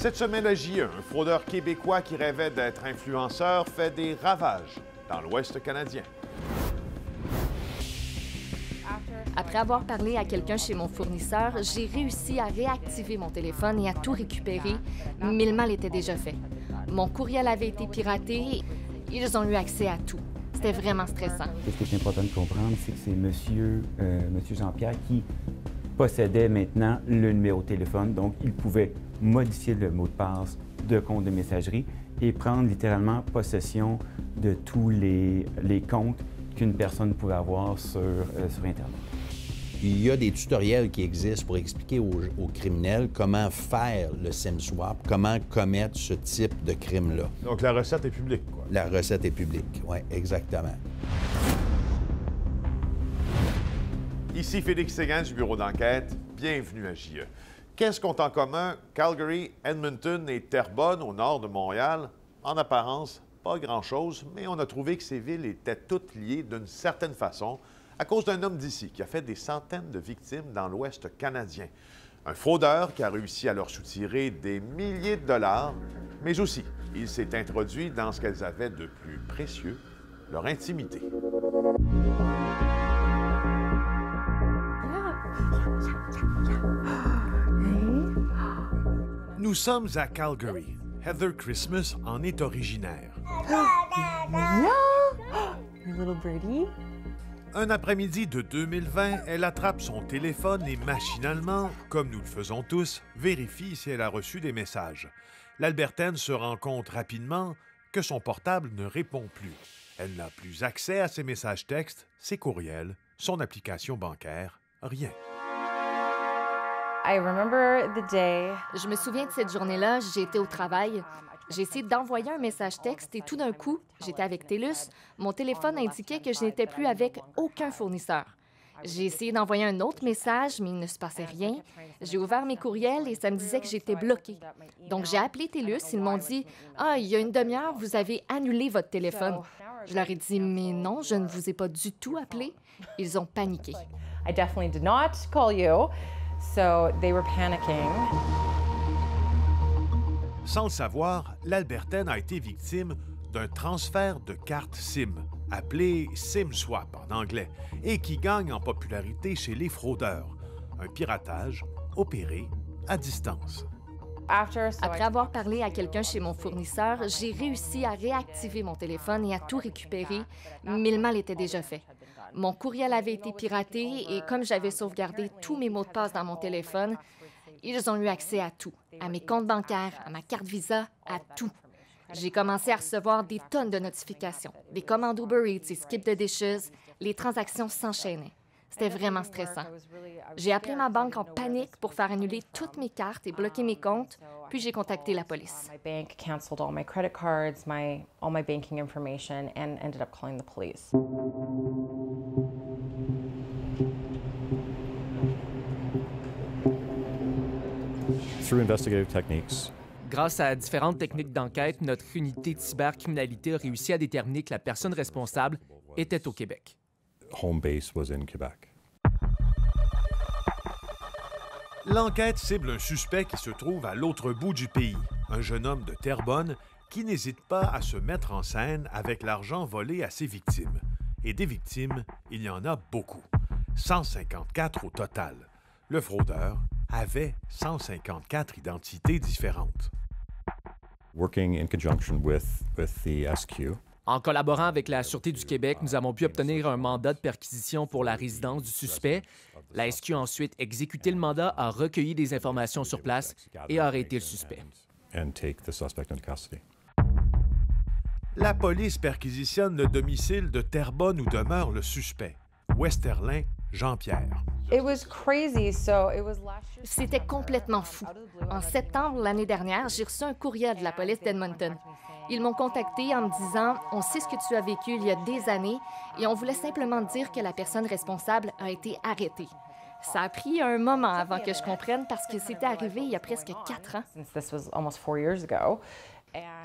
Cette semaine à JE, un fraudeur québécois qui rêvait d'être influenceur fait des ravages dans l'Ouest canadien. Après avoir parlé à quelqu'un chez mon fournisseur, j'ai réussi à réactiver mon téléphone et à tout récupérer, mais le mal était déjà fait. Mon courriel avait été piraté, ils ont eu accès à tout. C'était vraiment stressant. Ce qui est important de comprendre, c'est que c'est Monsieur Jean-Pierre qui possédait maintenant le numéro de téléphone, donc il pouvait modifier le mot de passe de compte de messagerie et prendre littéralement possession de tous les comptes qu'une personne pouvait avoir sur Internet. Il y a des tutoriels qui existent pour expliquer aux criminels comment faire le SIM swap, comment commettre ce type de crime-là. Donc la recette est publique, quoi. La recette est publique, oui, exactement. Ici Félix Séguin du bureau d'enquête. Bienvenue à JE. Qu'est-ce qu'ont en commun Calgary, Edmonton et Terrebonne au nord de Montréal? En apparence, pas grand-chose, mais on a trouvé que ces villes étaient toutes liées d'une certaine façon à cause d'un homme d'ici qui a fait des centaines de victimes dans l'Ouest canadien. Un fraudeur qui a réussi à leur soutirer des milliers de dollars, mais aussi, il s'est introduit dans ce qu'elles avaient de plus précieux, leur intimité. Nous sommes à Calgary. Heather Christmas en est originaire. Your little birdie. Un après-midi de 2020, elle attrape son téléphone et machinalement, comme nous le faisons tous, vérifie si elle a reçu des messages. L'Albertaine se rend compte rapidement que son portable ne répond plus. Elle n'a plus accès à ses messages textes, ses courriels, son application bancaire, rien. I remember the day. Je me souviens de cette journée-là, j'étais au travail. J'ai essayé d'envoyer un message texte et tout d'un coup, j'étais avec TELUS. Mon téléphone indiquait que je n'étais plus avec aucun fournisseur. J'ai essayé d'envoyer un autre message, mais il ne se passait rien. J'ai ouvert mes courriels et ça me disait que j'étais bloquée. Donc, j'ai appelé TELUS. Ils m'ont dit « Ah, il y a une demi-heure, vous avez annulé votre téléphone. » Je leur ai dit « Mais non, je ne vous ai pas du tout appelé. » Ils ont paniqué. I definitely did not call you, so they were panicking. Sans le savoir, l'Albertaine a été victime d'un transfert de carte SIM, appelé SIM swap en anglais, et qui gagne en popularité chez les fraudeurs. Un piratage opéré à distance. Après avoir parlé à quelqu'un chez mon fournisseur, j'ai réussi à réactiver mon téléphone et à tout récupérer, mais le mal était déjà fait. Mon courriel avait été piraté et comme j'avais sauvegardé tous mes mots de passe dans mon téléphone, ils ont eu accès à tout, à mes comptes bancaires, à ma carte Visa, à tout. J'ai commencé à recevoir des tonnes de notifications, des commandes Uber Eats et Skip the Dishes. Les transactions s'enchaînaient. C'était vraiment stressant. J'ai appelé ma banque en panique pour faire annuler toutes mes cartes et bloquer mes comptes, puis j'ai contacté la police. My bank canceled all my credit cards, all my banking information, and ended up calling the police. Through investigative techniques. Grâce à différentes techniques d'enquête, notre unité de cybercriminalité a réussi à déterminer que la personne responsable était au Québec. Home base was in Quebec. L'enquête cible un suspect qui se trouve à l'autre bout du pays, un jeune homme de Terrebonne qui n'hésite pas à se mettre en scène avec l'argent volé à ses victimes. Et des victimes, il y en a beaucoup. 154 au total. Le fraudeur avait 154 identités différentes. Working in conjunction with the SQ. En collaborant avec la Sûreté du Québec, nous avons pu obtenir un mandat de perquisition pour la résidence du suspect. La SQ a ensuite exécuté le mandat, a recueilli des informations sur place et a arrêté le suspect. And take the suspect into custody. La police perquisitionne le domicile de Terrebonne où demeure le suspect, Westerlin Jean-Pierre. C'était complètement fou. En septembre l'année dernière, j'ai reçu un courriel de la police d'Edmonton. Ils m'ont contacté en me disant « On sait ce que tu as vécu il y a des années et on voulait simplement dire que la personne responsable a été arrêtée. » Ça a pris un moment avant que je comprenne parce que c'était arrivé il y a presque 4 ans.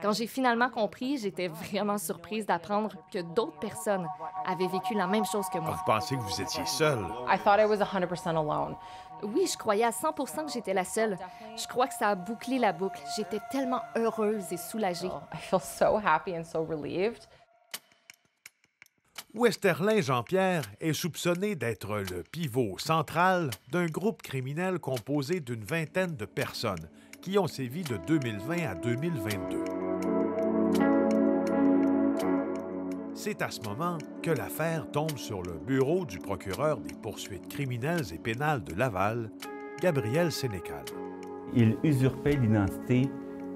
Quand j'ai finalement compris, j'étais vraiment surprise d'apprendre que d'autres personnes avaient vécu la même chose que moi. Vous pensez que vous étiez seul? I thought I was 100% alone. Oui, je croyais à 100 que j'étais la seule. Je crois que ça a bouclé la boucle. J'étais tellement heureuse et soulagée. I feel so happy and so relieved. Westerlin Jean-Pierre est soupçonné d'être le pivot central d'un groupe criminel composé d'une vingtaine de personnes qui ont sévi de 2020 à 2022. C'est à ce moment que l'affaire tombe sur le bureau du procureur des poursuites criminelles et pénales de Laval, Gabriel Sénécal. Il usurpait l'identité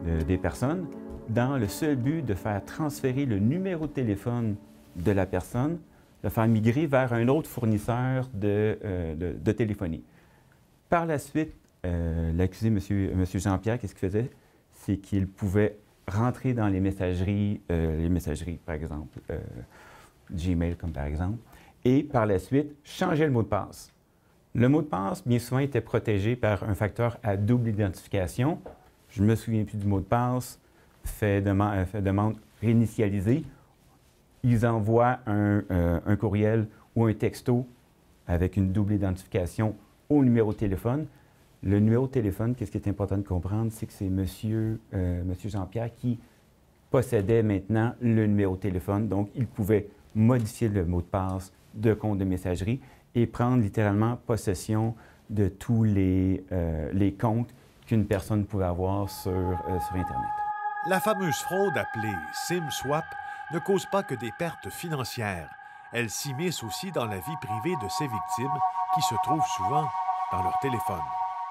des personnes dans le seul but de faire transférer le numéro de téléphone de la personne, de faire migrer vers un autre fournisseur de téléphonie. Par la suite, l'accusé, M. Jean-Pierre, qu'est-ce qu'il faisait? C'est qu'il pouvait rentrer dans les messageries, par exemple, Gmail, comme par exemple, et par la suite, changer le mot de passe. Le mot de passe, bien souvent, était protégé par un facteur à double identification. Je ne me souviens plus du mot de passe, fait demande réinitialisée. Ils envoient un courriel ou un texto avec une double identification au numéro de téléphone. Le numéro de téléphone, qu'est-ce qui est important de comprendre, c'est que c'est Monsieur Jean-Pierre qui possédait maintenant le numéro de téléphone. Donc, il pouvait modifier le mot de passe de compte de messagerie et prendre littéralement possession de tous les comptes qu'une personne pouvait avoir sur Internet. La fameuse fraude appelée SIM-swap ne cause pas que des pertes financières. Elle s'immisce aussi dans la vie privée de ses victimes qui se trouvent souvent dans leur téléphone.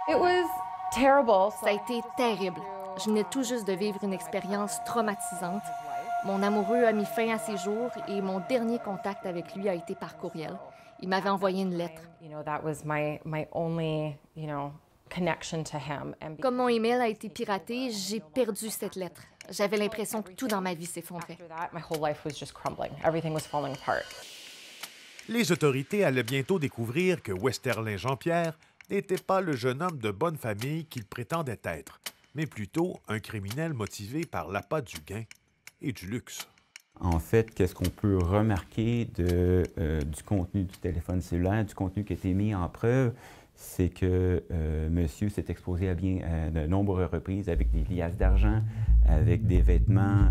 It was terrible. Ça a été terrible. Je venais tout juste de vivre une expérience traumatisante. Mon amoureux a mis fin à ses jours et mon dernier contact avec lui a été par courriel. Il m'avait envoyé une lettre. That was my only, connection to him. Comme mon email a été piraté, j'ai perdu cette lettre. J'avais l'impression que tout dans ma vie s'effondrait. After that, my whole life was just crumbling. Everything was falling apart. Les autorités allaient bientôt découvrir que Westerlin Jean-Pierre n'était pas le jeune homme de bonne famille qu'il prétendait être, mais plutôt un criminel motivé par l'appât du gain et du luxe. En fait, qu'est-ce qu'on peut remarquer du contenu du téléphone cellulaire, du contenu qui a été mis en preuve, c'est que monsieur s'est exposé à de nombreuses reprises avec des liasses d'argent, avec des vêtements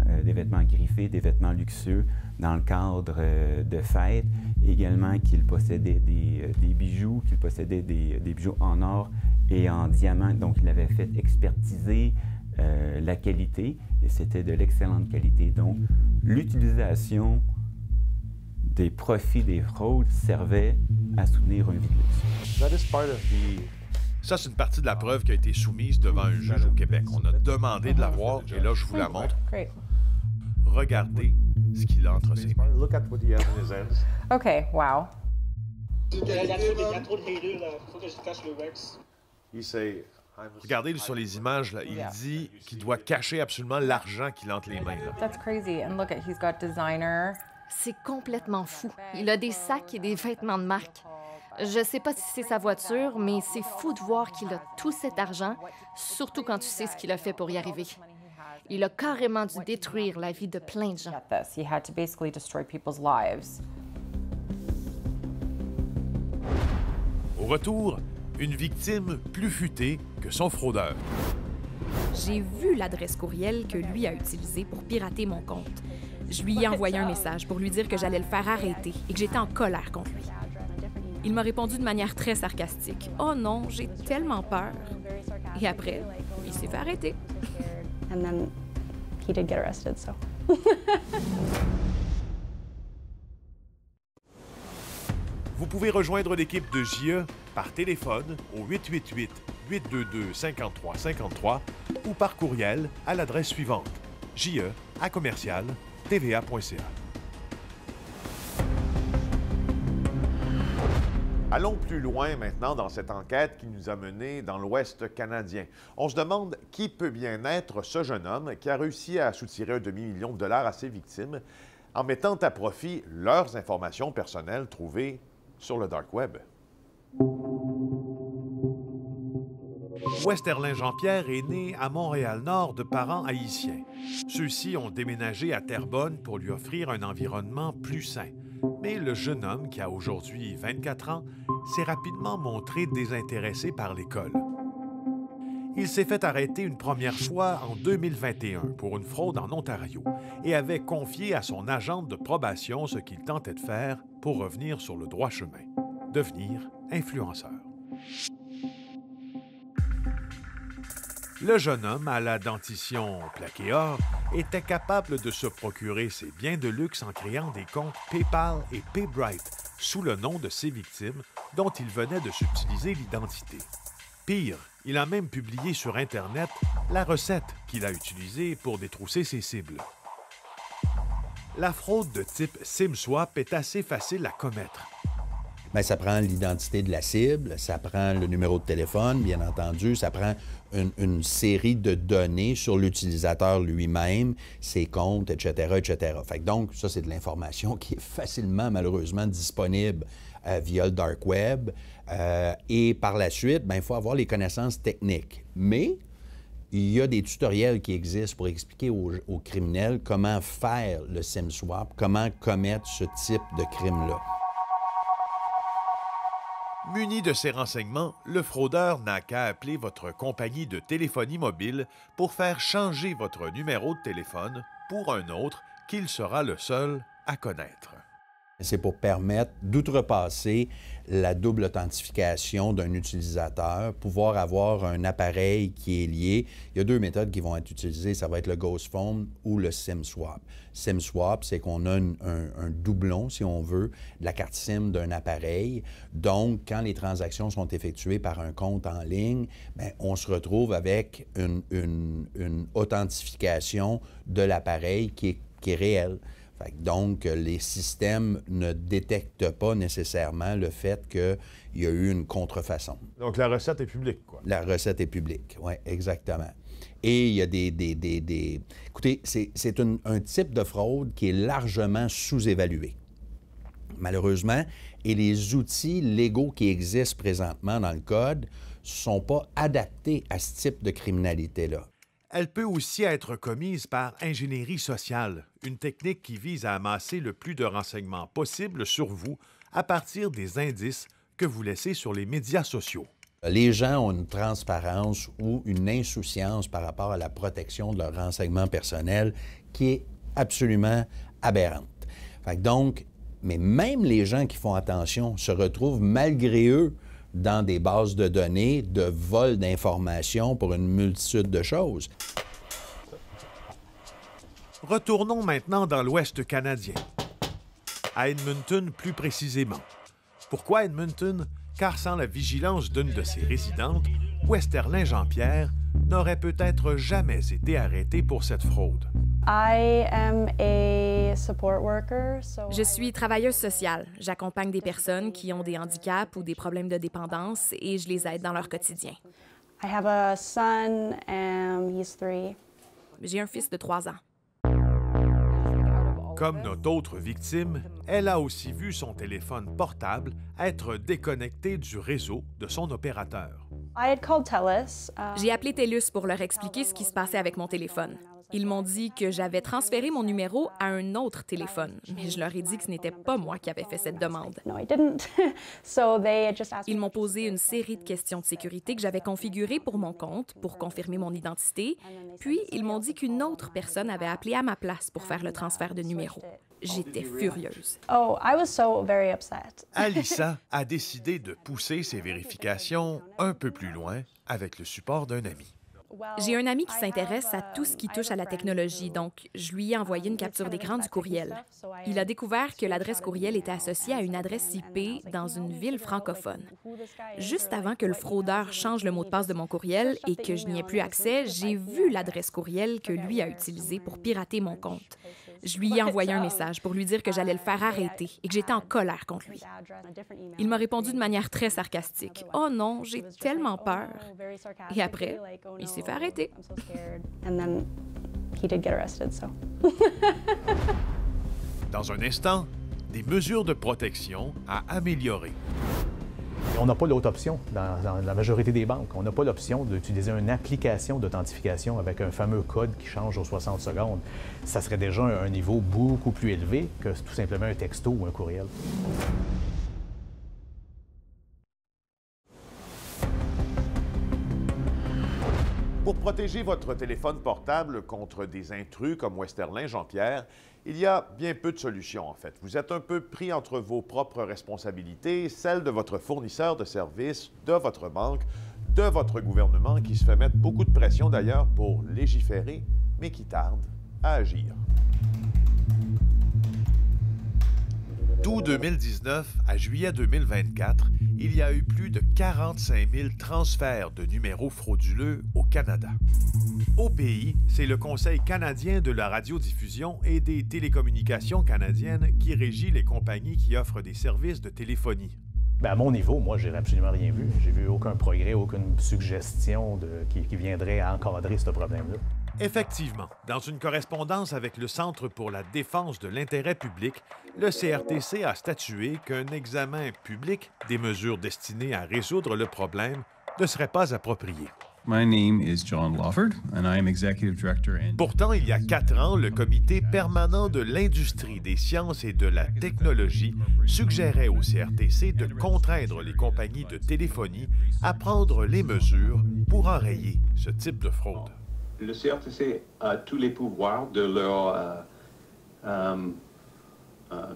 griffés, des vêtements luxueux dans le cadre de fêtes. Également qu'il possédait des bijoux, qu'il possédait des bijoux en or et en diamant. Donc, il avait fait expertiser la qualité et c'était de l'excellente qualité. Donc, l'utilisation des profits des fraudes servait à soutenir un vie de luxe. Ça, c'est une partie de la preuve qui a été soumise devant un juge au Québec. On a demandé de la voir et là, je vous la montre. Great. Regardez ce qu'il a entre ses mains. OK, wow. Il y a trop de haters, là. Faut que je cache le Rex. Regardez sur les images, là, il dit qu'il doit cacher absolument l'argent qu'il a entre les mains. Là. That's crazy. And look at, he's got designer. C'est complètement fou. Il a des sacs et des vêtements de marque. Je sais pas si c'est sa voiture, mais c'est fou de voir qu'il a tout cet argent, surtout quand tu sais ce qu'il a fait pour y arriver. Il a carrément dû détruire la vie de plein de gens. Get this. He had to basically destroy people's lives. Au retour, une victime plus futée que son fraudeur. J'ai vu l'adresse courriel que lui a utilisée pour pirater mon compte. Je lui ai envoyé un message pour lui dire que j'allais le faire arrêter et que j'étais en colère contre lui. Il m'a répondu de manière très sarcastique. « Oh non, j'ai tellement peur. » Et après, il s'est fait arrêter. And then he did get arrested, so. Vous pouvez rejoindre l'équipe de JE par téléphone au 888-822-5353 ou par courriel à l'adresse suivante je@tva.ca. Allons plus loin maintenant dans cette enquête qui nous a menés dans l'Ouest canadien. On se demande qui peut bien être ce jeune homme qui a réussi à soutirer un demi-million de dollars à ses victimes en mettant à profit leurs informations personnelles trouvées sur le dark web. Westerlin Jean-Pierre est né à Montréal-Nord de parents haïtiens. Ceux-ci ont déménagé à Terrebonne pour lui offrir un environnement plus sain. Mais le jeune homme, qui a aujourd'hui 24 ans, s'est rapidement montré désintéressé par l'école. Il s'est fait arrêter une première fois en 2021 pour une fraude en Ontario et avait confié à son agente de probation ce qu'il tentait de faire pour revenir sur le droit chemin, devenir influenceur. Le jeune homme, à la dentition plaquée or, était capable de se procurer ses biens de luxe en créant des comptes PayPal et PayBright sous le nom de ses victimes dont il venait de subtiliser l'identité. Pire, il a même publié sur Internet la recette qu'il a utilisée pour détrousser ses cibles. La fraude de type SIM-swap est assez facile à commettre. Bien, ça prend l'identité de la cible, ça prend le numéro de téléphone, bien entendu, ça prend une série de données sur l'utilisateur lui-même, ses comptes, etc., etc. Fait que donc, ça, c'est de l'information qui est facilement, malheureusement, disponible via le dark web. Et par la suite, bien, il faut avoir les connaissances techniques. Mais il y a des tutoriels qui existent pour expliquer aux criminels comment faire le SIM-swap, comment commettre ce type de crime-là. Muni de ces renseignements, le fraudeur n'a qu'à appeler votre compagnie de téléphonie mobile pour faire changer votre numéro de téléphone pour un autre qu'il sera le seul à connaître. C'est pour permettre d'outrepasser la double authentification d'un utilisateur, pouvoir avoir un appareil qui est lié. Il y a deux méthodes qui vont être utilisées, ça va être le Ghost Phone ou le SIM-swap. SIM-swap, c'est qu'on a un doublon, si on veut, de la carte SIM d'un appareil. Donc, quand les transactions sont effectuées par un compte en ligne, bien, on se retrouve avec une authentification de l'appareil qui est réelle. Donc, les systèmes ne détectent pas nécessairement le fait qu'il y a eu une contrefaçon. Donc, la recette est publique, quoi. La recette est publique, oui, exactement. Et il y a Écoutez, c'est un type de fraude qui est largement sous-évalué, malheureusement, et les outils légaux qui existent présentement dans le Code ne sont pas adaptés à ce type de criminalité-là. Elle peut aussi être commise par ingénierie sociale, une technique qui vise à amasser le plus de renseignements possible sur vous à partir des indices que vous laissez sur les médias sociaux. Les gens ont une transparence ou une insouciance par rapport à la protection de leurs renseignements personnels qui est absolument aberrante. Fait que donc, mais même les gens qui font attention se retrouvent malgré eux dans des bases de données, de vol d'informations pour une multitude de choses. Retournons maintenant dans l'Ouest canadien, à Edmonton plus précisément. Pourquoi Edmonton? Car sans la vigilance d'une de ses résidentes, Westerlin Jean-Pierre n'aurait peut-être jamais été arrêté pour cette fraude. Je suis travailleuse sociale. J'accompagne des personnes qui ont des handicaps ou des problèmes de dépendance et je les aide dans leur quotidien. J'ai un fils de 3 ans. Comme notre autre victime, elle a aussi vu son téléphone portable être déconnecté du réseau de son opérateur. J'ai appelé TELUS pour leur expliquer ce qui se passait avec mon téléphone. Ils m'ont dit que j'avais transféré mon numéro à un autre téléphone, mais je leur ai dit que ce n'était pas moi qui avais fait cette demande. Ils m'ont posé une série de questions de sécurité que j'avais configurées pour mon compte, pour confirmer mon identité, puis ils m'ont dit qu'une autre personne avait appelé à ma place pour faire le transfert de numéro. J'étais furieuse. Alyssa a décidé de pousser ses vérifications un peu plus loin avec le support d'un ami. J'ai un ami qui s'intéresse à tout ce qui touche à la technologie, donc je lui ai envoyé une capture d'écran du courriel. Il a découvert que l'adresse courriel était associée à une adresse IP dans une ville francophone. Juste avant que le fraudeur change le mot de passe de mon courriel et que je n'y ai plus accès, j'ai vu l'adresse courriel que lui a utilisée pour pirater mon compte. Je lui ai envoyé un message pour lui dire que j'allais le faire arrêter et que j'étais en colère contre lui. Il m'a répondu de manière très sarcastique. « Oh non, j'ai tellement peur. » Et après, il s'est fait arrêter. Dans un instant, des mesures de protection à améliorer. On n'a pas l'autre option dans la majorité des banques. On n'a pas l'option d'utiliser une application d'authentification avec un fameux code qui change aux 60 secondes. Ça serait déjà un niveau beaucoup plus élevé que tout simplement un texto ou un courriel. Pour protéger votre téléphone portable contre des intrus comme Westerlin Jean-Pierre, il y a bien peu de solutions, en fait. Vous êtes un peu pris entre vos propres responsabilités, celles de votre fournisseur de services, de votre banque, de votre gouvernement, qui se fait mettre beaucoup de pression d'ailleurs pour légiférer, mais qui tarde à agir. D'août 2019 à juillet 2024, il y a eu plus de 45 000 transferts de numéros frauduleux au Canada. Au pays, c'est le Conseil canadien de la radiodiffusion et des télécommunications canadiennes qui régit les compagnies qui offrent des services de téléphonie. Bien, à mon niveau, moi, j'ai absolument rien vu. J'ai vu aucun progrès, aucune suggestion qui viendrait à encadrer ce problème-là. Effectivement, dans une correspondance avec le Centre pour la défense de l'intérêt public, le CRTC a statué qu'un examen public des mesures destinées à résoudre le problème ne serait pas approprié. My name is John Lawford, and I am Executive Director and... Pourtant, il y a 4 ans, le Comité permanent de l'industrie des sciences et de la technologie suggérait au CRTC de contraindre les compagnies de téléphonie à prendre les mesures pour enrayer ce type de fraude. Le CRTC a tous les pouvoirs de leur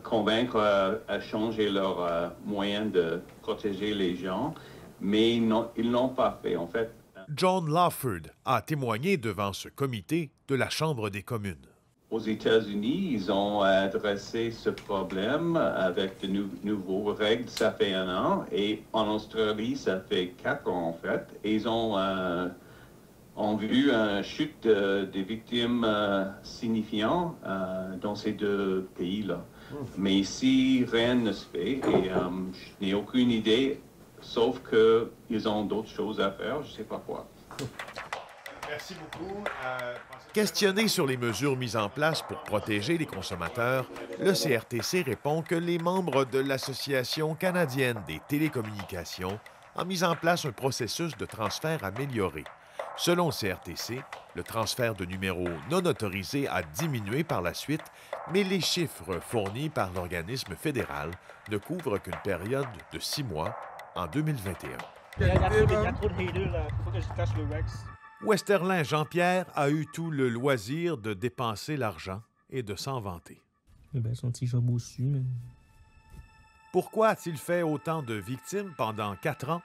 convaincre à changer leurs moyens de protéger les gens, mais ils ne l'ont pas fait, en fait. John Lawford a témoigné devant ce comité de la Chambre des communes. Aux États-Unis, ils ont adressé ce problème avec de nouveaux règles, ça fait 1 an, et en Australie, ça fait 4 ans, en fait, et ils ont vu une chute des victimes signifiantes dans ces 2 pays-là. Mais ici, rien ne se fait et je n'ai aucune idée, sauf qu'ils ont d'autres choses à faire, je ne sais pas quoi. Merci beaucoup. Questionné sur les mesures mises en place pour protéger les consommateurs, le CRTC répond que les membres de l'Association canadienne des télécommunications ont mis en place un processus de transfert amélioré. Selon le CRTC, le transfert de numéros non autorisés a diminué par la suite, mais les chiffres fournis par l'organisme fédéral ne couvrent qu'une période de 6 mois en 2021. Il y a trop de haters, là. Faut que je cache le Rex. Westerlin Jean-Pierre a eu tout le loisir de dépenser l'argent et de s'en vanter. Son t-shirt bossu, mais... Pourquoi a-t-il fait autant de victimes pendant 4 ans?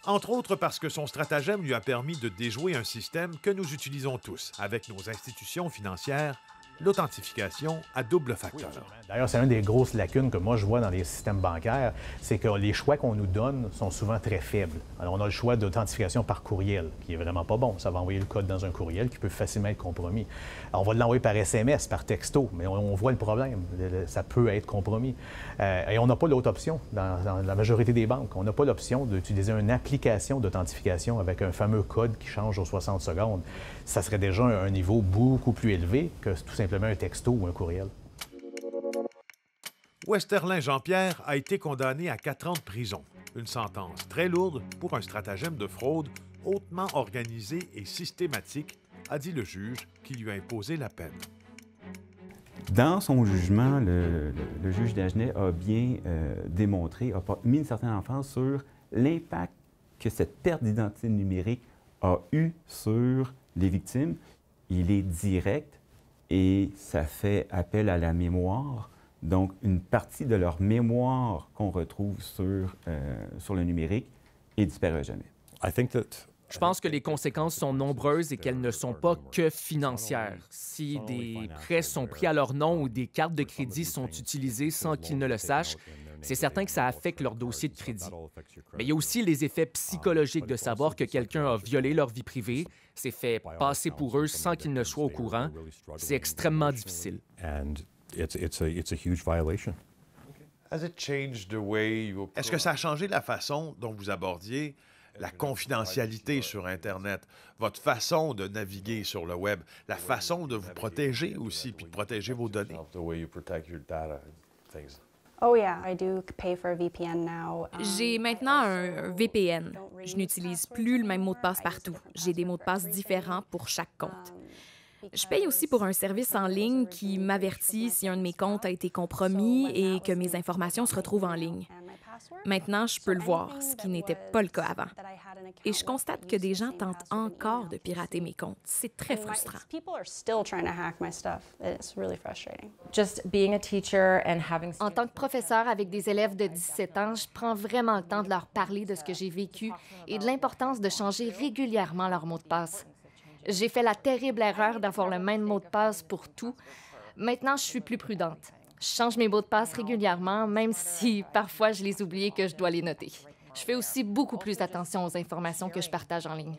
Entre autres parce que son stratagème lui a permis de déjouer un système que nous utilisons tous avec nos institutions financières, l'authentification à double facteur. D'ailleurs, c'est une des grosses lacunes que moi je vois dans les systèmes bancaires, c'est que les choix qu'on nous donne sont souvent très faibles. Alors, on a le choix d'authentification par courriel, qui est vraiment pas bon. Ça va envoyer le code dans un courriel qui peut facilement être compromis. Alors, on va l'envoyer par SMS, par texto, mais on voit le problème. Ça peut être compromis. Et on n'a pas l'autre option dans la majorité des banques. On n'a pas l'option d'utiliser une application d'authentification avec un fameux code qui change aux 60 secondes. Ça serait déjà un niveau beaucoup plus élevé que tout simplement un texto ou un courriel. Westerlin Jean-Pierre a été condamné à 4 ans de prison, une sentence très lourde pour un stratagème de fraude hautement organisé et systématique, a dit le juge qui lui a imposé la peine. Dans son jugement, le juge Dagenet a bien démontré, a mis une certaine emphase sur l'impact que cette perte d'identité numérique a eu sur les victimes. Il est direct et ça fait appel à la mémoire. Donc, une partie de leur mémoire qu'on retrouve sur le numérique est disparue à jamais. Je pense que les conséquences sont nombreuses et qu'elles ne sont pas que financières. Si des prêts sont pris à leur nom ou des cartes de crédit sont utilisées sans qu'ils ne le sachent, c'est certain que ça affecte leur dossier de crédit. Mais il y a aussi les effets psychologiques de savoir que quelqu'un a violé leur vie privée, s'est fait passer pour eux sans qu'ils ne soient au courant. C'est extrêmement difficile. It's a huge violation. Est-ce que ça a changé la façon dont vous abordiez la confidentialité sur Internet, votre façon de naviguer sur le web, la façon de vous protéger aussi, puis de protéger vos données? Oh yeah, I do pay for a VPN now. J'ai maintenant un VPN. Je n'utilise plus le même mot de passe partout. J'ai des mots de passe différents pour chaque compte. Je paye aussi pour un service en ligne qui m'avertit si un de mes comptes a été compromis et que mes informations se retrouvent en ligne. Maintenant, je peux le voir, ce qui n'était pas le cas avant. Et je constate que des gens tentent encore de pirater mes comptes. C'est très frustrant. En tant que professeur avec des élèves de 17 ans, je prends vraiment le temps de leur parler de ce que j'ai vécu et de l'importance de changer régulièrement leur mot de passe. J'ai fait la terrible erreur d'avoir le même mot de passe pour tout. Maintenant, je suis plus prudente. Je change mes mots de passe régulièrement, même si parfois je les oublie et que je dois les noter. Je fais aussi beaucoup plus attention aux informations que je partage en ligne.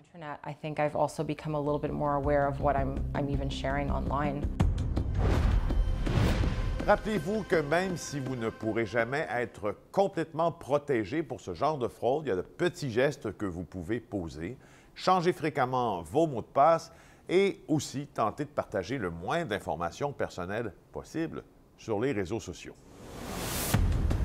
Rappelez-vous que même si vous ne pourrez jamais être complètement protégé pour ce genre de fraude, il y a de petits gestes que vous pouvez poser. Changez fréquemment vos mots de passe et aussi tentez de partager le moins d'informations personnelles possible sur les réseaux sociaux.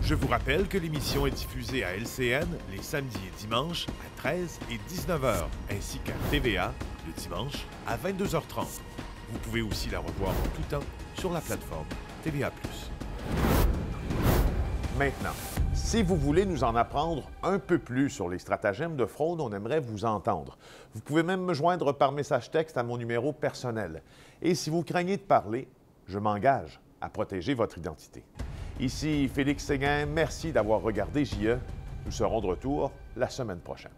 Je vous rappelle que l'émission est diffusée à LCN les samedis et dimanches à 13 et 19 h, ainsi qu'à TVA le dimanche à 22h30. Vous pouvez aussi la revoir en tout temps sur la plateforme TVA+. Maintenant, si vous voulez nous en apprendre un peu plus sur les stratagèmes de fraude, on aimerait vous entendre. Vous pouvez même me joindre par message texte à mon numéro personnel. Et si vous craignez de parler, je m'engage à protéger votre identité. Ici Félix Séguin, merci d'avoir regardé JE. Nous serons de retour la semaine prochaine.